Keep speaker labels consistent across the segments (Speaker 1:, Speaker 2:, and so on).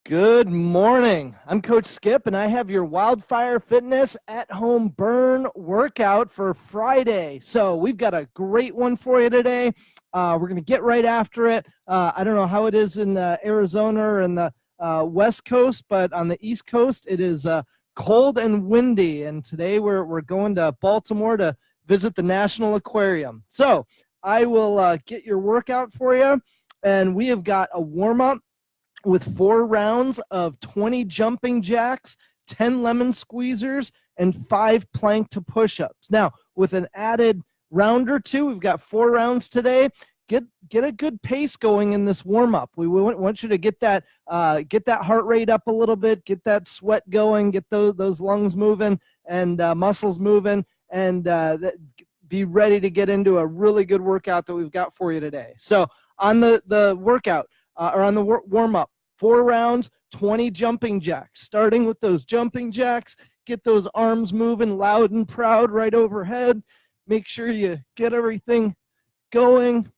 Speaker 1: Good morning. I'm Coach Skip, and I have your Wildfire Fitness at-home burn workout for Friday. So we've got a great one for you today. We're going to get right after it. I don't know how it is in Arizona or in the West Coast, but on the East Coast, it is cold and windy. And today we're going to Baltimore to visit the National Aquarium. So I will get your workout for you, and we have got a warm-up with 4 rounds of 20 jumping jacks, 10 lemon squeezers, and 5 plank to push-ups. Now, with an added round or two, we've got 4 rounds today. Get a good pace going in this warm-up. We want you to get that heart rate up a little bit, get that sweat going, get those lungs moving and muscles moving, and be ready to get into a really good workout that we've got for you today. So on the workout, or on the warm-up, 4 rounds, 20 jumping jacks. Starting with those jumping jacks, get those arms moving loud and proud right overhead. Make sure you get everything going.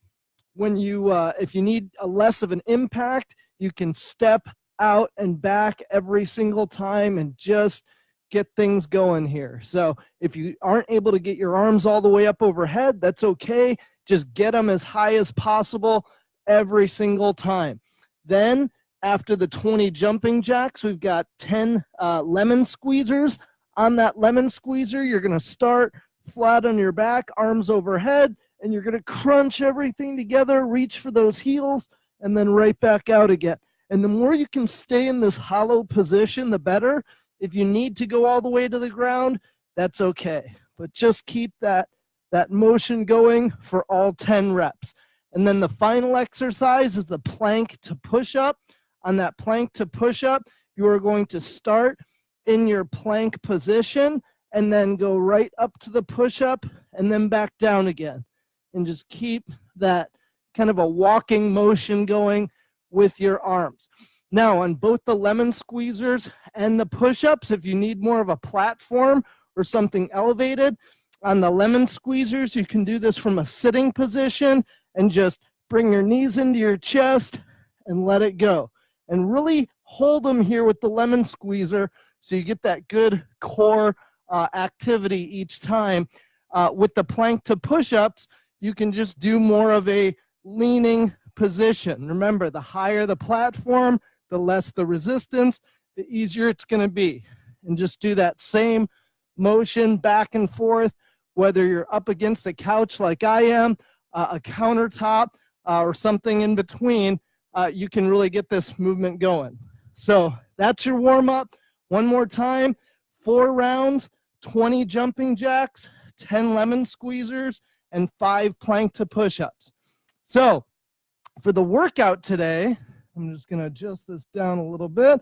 Speaker 1: When you, if you need a less of an impact, you can step out and back every single time and just get things going here. So if you aren't able to get your arms all the way up overhead, that's okay. Just get them as high as possible every single time. Then after the 20 jumping jacks, we've got 10 lemon squeezers. On that lemon squeezer, you're going to start flat on your back, arms overhead, and you're going to crunch everything together, reach for those heels, and then right back out again. And the more you can stay in this hollow position, the better. If you need to go all the way to the ground, that's okay. But just keep that motion going for all 10 reps. And then the final exercise is the plank to push-up. On that plank to push-up, you are going to start in your plank position and then go right up to the push-up and then back down again. And just keep that kind of a walking motion going with your arms. Now, on both the lemon squeezers and the push-ups, if you need more of a platform or something elevated, on the lemon squeezers, you can do this from a sitting position and just bring your knees into your chest and let it go. And really hold them here with the lemon squeezer so you get that good core activity each time. With the plank to push-ups, you can just do more of a leaning position. Remember, the higher the platform, the less the resistance, the easier it's going to be. And just do that same motion back and forth, whether you're up against a couch like I am, a countertop, or something in between, you can really get this movement going. So that's your warm-up. One more time, 4 rounds, 20 jumping jacks, 10 lemon squeezers, and 5 plank to push-ups. So for the workout today, I'm just going to adjust this down a little bit.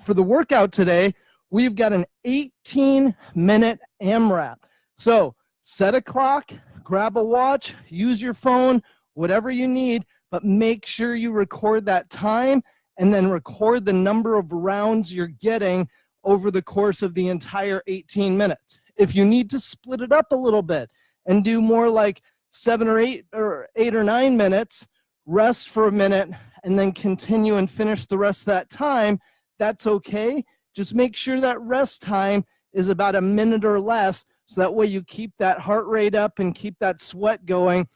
Speaker 1: For the workout today, we've got an 18-minute AMRAP. So set a clock, grab a watch, use your phone, whatever you need, but make sure you record that time and then record the number of rounds you're getting over the course of the entire 18 minutes. If you need to split it up a little bit and do more like 7 or 8 or 9 minutes, rest for a minute, and then continue and finish the rest of that time, that's okay. Just make sure that rest time is about a minute or less, so that way you keep that heart rate up and keep that sweat going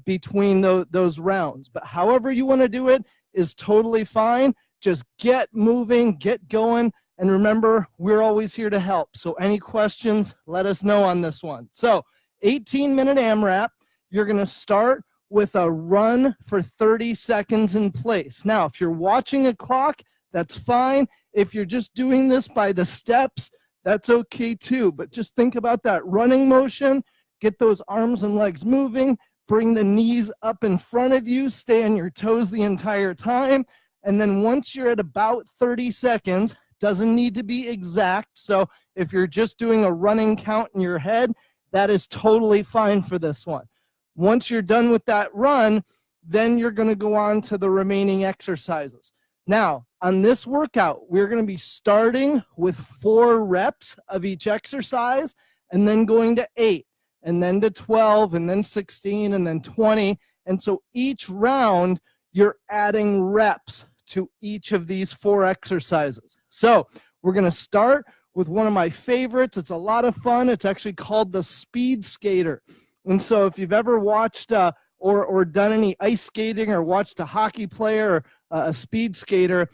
Speaker 1: between those rounds. But however you want to do it is totally fine. Just get moving, get going, and remember, we're always here to help. So any questions, let us know on this one. So 18-minute AMRAP, you're going to start with a run for 30 seconds in place. Now, if you're watching a clock, that's fine. If you're just doing this by the steps, that's okay too. But just think about that running motion, get those arms and legs moving, bring the knees up in front of you, stay on your toes the entire time. And then once you're at about 30 seconds, doesn't need to be exact. So if you're just doing a running count in your head, that is totally fine for this one. Once you're done with that run, then you're going to go on to the remaining exercises. Now, on this workout, we're going to be starting with 4 reps of each exercise and then going to 8 and then to 12 and then 16 and then 20. And so each round, you're adding reps to each of these 4 exercises. So we're going to start with one of my favorites. It's a lot of fun. It's actually called the speed skater. And so if you've ever watched or done any ice skating or watched a hockey player or a speed skater,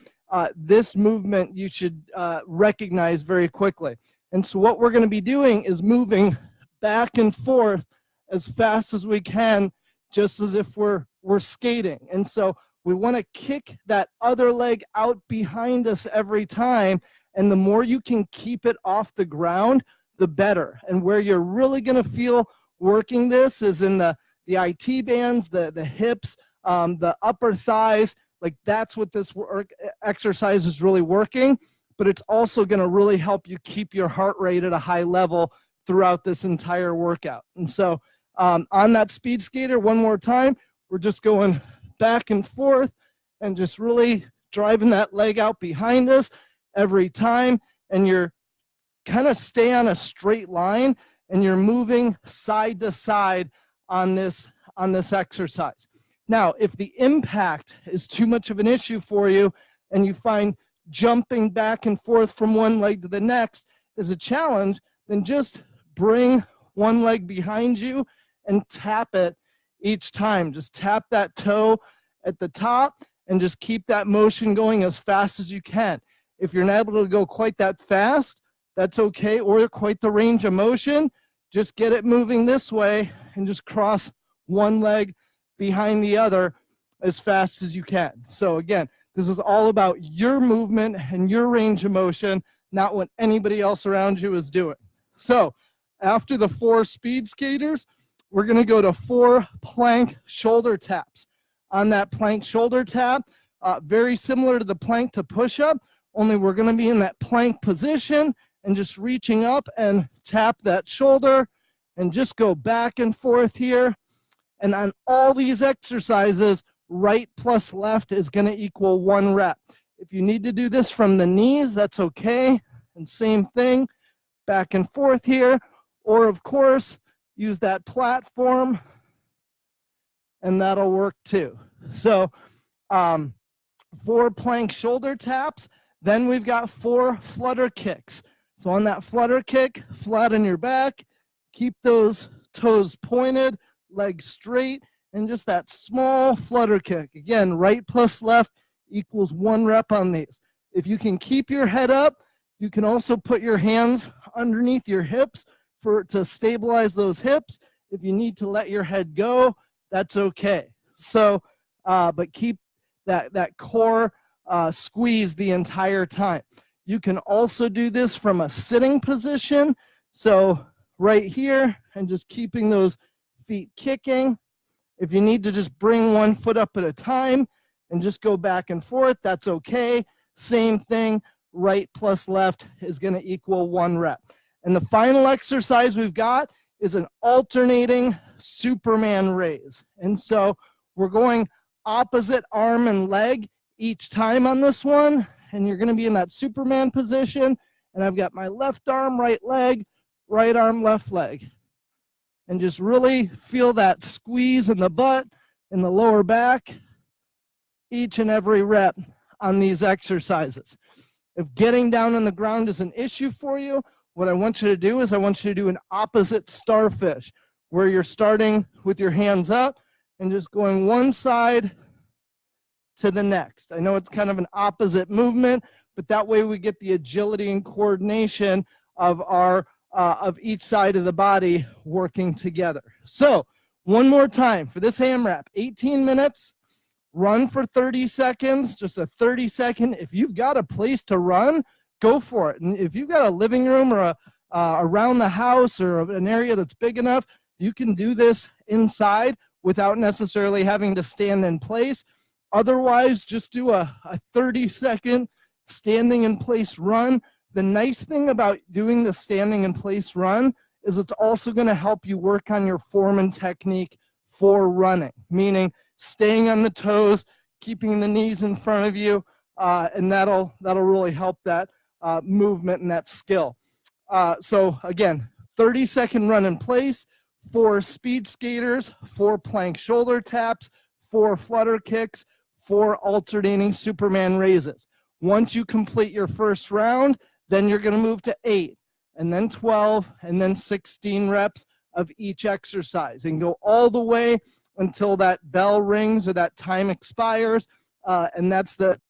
Speaker 1: this movement you should recognize very quickly. And so what we're going to be doing is moving back and forth as fast as we can, just as if we're skating. And so we want to kick that other leg out behind us every time. And the more you can keep it off the ground, the better. And where you're really going to feel working this is in the IT bands, the hips, the upper thighs. Like that's what this exercise is really working. But it's also going to really help you keep your heart rate at a high level throughout this entire workout. And so on that speed skater, one more time, we're just going back and forth and just really driving that leg out behind us every time. And you're kind of stay on a straight line and you're moving side to side on this exercise. Now, if the impact is too much of an issue for you and you find jumping back and forth from one leg to the next is a challenge, then just bring one leg behind you and tap it each time. Just tap that toe at the top and just keep that motion going as fast as you can. If you're not able to go quite that fast, that's okay, or quite the range of motion, just get it moving this way and just cross one leg behind the other as fast as you can. So again, this is all about your movement and your range of motion, not what anybody else around you is doing. So after the 4 speed skaters, we're going to go to 4 plank shoulder taps. On that plank shoulder tap, very similar to the plank to push-up, only we're going to be in that plank position and just reaching up and tap that shoulder and just go back and forth here. And on all these exercises, right plus left is going to equal 1 rep. If you need to do this from the knees, that's okay. And same thing, back and forth here. Or of course, use that platform and that'll work too. So 4 plank shoulder taps. Then we've got 4 flutter kicks. So on that flutter kick, flat on your back, keep those toes pointed, legs straight, and just that small flutter kick. Again, right plus left equals 1 rep on these. If you can keep your head up, you can also put your hands underneath your hips to stabilize those hips. If you need to let your head go, that's okay. So, but keep that core squeeze the entire time. You can also do this from a sitting position. So right here, and just keeping those feet kicking. If you need to just bring one foot up at a time and just go back and forth, that's okay. Same thing, right plus left is going to equal 1 rep. And the final exercise we've got is an alternating Superman raise. And so we're going opposite arm and leg each time on this one. And you're going to be in that Superman position. And I've got my left arm, right leg, right arm, left leg. And just really feel that squeeze in the butt, in the lower back, each and every rep on these exercises. If getting down on the ground is an issue for you, what I want you to do is I want you to do an opposite starfish, where you're starting with your hands up and just going one side to the next. I know it's kind of an opposite movement, but that way we get the agility and coordination of of each side of the body working together. So one more time for this AMRAP, 18 minutes, run for 30 seconds, just a 30-second. If you've got a place to run, go for it. And if you've got a living room or around the house or an area that's big enough, you can do this inside without necessarily having to stand in place. Otherwise, just do a 30-second standing in place run. The nice thing about doing the standing in place run is it's also going to help you work on your form and technique for running, meaning staying on the toes, keeping the knees in front of you, and that'll really help that movement and that skill. So again, 30-second run in place, 4 speed skaters, 4 plank shoulder taps, 4 flutter kicks, 4 alternating Superman raises. Once you complete your first round, then you're going to move to 8, and then 12, and then 16 reps of each exercise, and go all the way until that bell rings or that time expires, and that's the